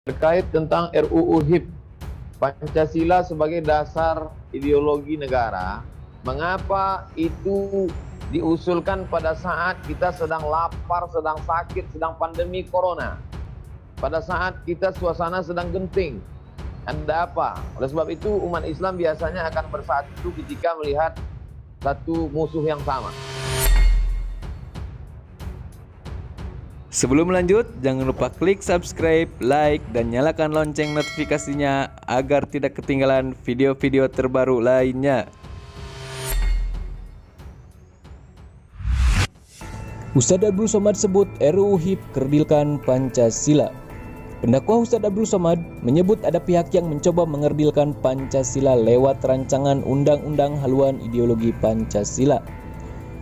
terkait tentang RUU HIP, Pancasila sebagai dasar ideologi negara. Mengapa itu diusulkan pada saat kita sedang lapar, sedang sakit, sedang pandemi corona? Pada saat kita suasana sedang genting. Ada apa? Oleh sebab itu umat Islam biasanya akan bersatu ketika melihat satu musuh yang sama. Sebelum lanjut, jangan lupa klik subscribe, like, dan nyalakan lonceng notifikasinya agar tidak ketinggalan video-video terbaru lainnya. Ustadz Abdul Somad sebut RUU HIP kerdilkan Pancasila. Pendakwah Ustadz Abdul Somad menyebut ada pihak yang mencoba mengerdilkan Pancasila lewat rancangan undang-undang haluan ideologi Pancasila.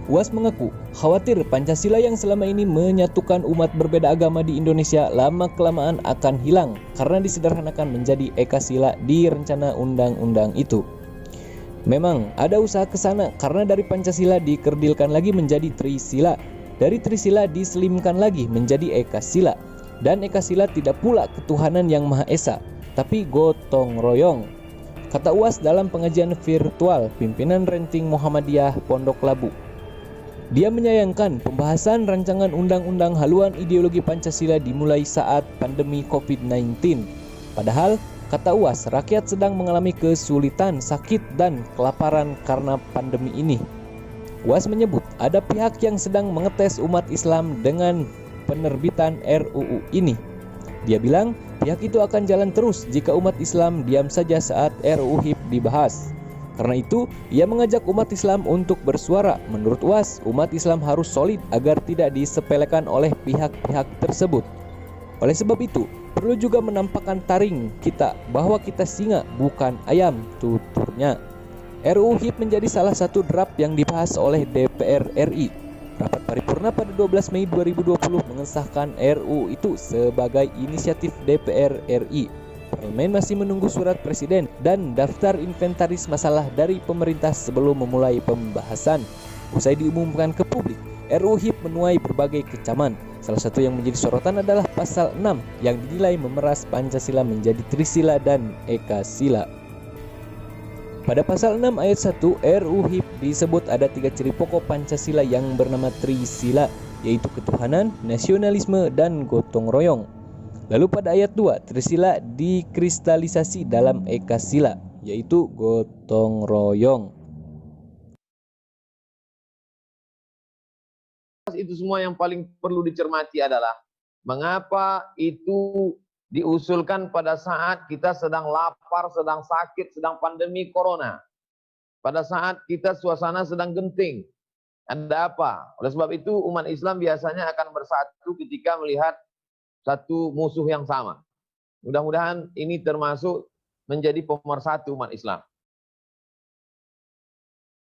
UAS mengaku khawatir Pancasila yang selama ini menyatukan umat berbeda agama di Indonesia lama-kelamaan akan hilang karena disederhanakan menjadi Ekasila di rencana undang-undang itu. Memang ada usaha ke sana karena dari Pancasila dikerdilkan lagi menjadi Trisila, dari Trisila diselimkan lagi menjadi Ekasila, dan Ekasila tidak pula ketuhanan yang Maha Esa, tapi gotong royong. Kata UAS dalam pengajian virtual pimpinan Ranting Muhammadiyah Pondok Labu. Dia menyayangkan pembahasan rancangan undang-undang haluan ideologi Pancasila dimulai saat pandemi COVID-19. Padahal, kata UAS, rakyat sedang mengalami kesulitan, sakit, dan kelaparan karena pandemi ini. UAS menyebut ada pihak yang sedang mengetes umat Islam dengan penerbitan RUU ini. Dia bilang pihak itu akan jalan terus jika umat Islam diam saja saat RUU HIP dibahas. Karena itu, ia mengajak umat Islam untuk bersuara. Menurut UAS, umat Islam harus solid agar tidak disepelekan oleh pihak-pihak tersebut. Oleh sebab itu, perlu juga menampakkan taring kita bahwa kita singa bukan ayam, tuturnya. RUU HIP menjadi salah satu draft yang dibahas oleh DPR RI. Rapat paripurna pada 12 Mei 2020 mengesahkan RUU itu sebagai inisiatif DPR RI. Parlemen masih menunggu surat presiden dan daftar inventaris masalah dari pemerintah sebelum memulai pembahasan. Usai diumumkan ke publik, RUU HIP menuai berbagai kecaman. Salah satu yang menjadi sorotan adalah pasal 6 yang dinilai memeras Pancasila menjadi Trisila dan Ekasila. Pada pasal 6 ayat 1 RUU HIP disebut ada 3 ciri pokok Pancasila yang bernama Trisila, yaitu ketuhanan, nasionalisme, dan gotong royong. Lalu pada ayat 2, Trisila dikristalisasi dalam Ekasila, yaitu gotong royong. Itu semua yang paling perlu dicermati adalah mengapa itu diusulkan pada saat kita sedang lapar, sedang sakit, sedang pandemi corona. Pada saat kita suasana sedang genting. Ada apa? Oleh sebab itu umat Islam biasanya akan bersatu ketika melihat satu musuh yang sama. Mudah-mudahan ini termasuk menjadi pemersatu umat Islam.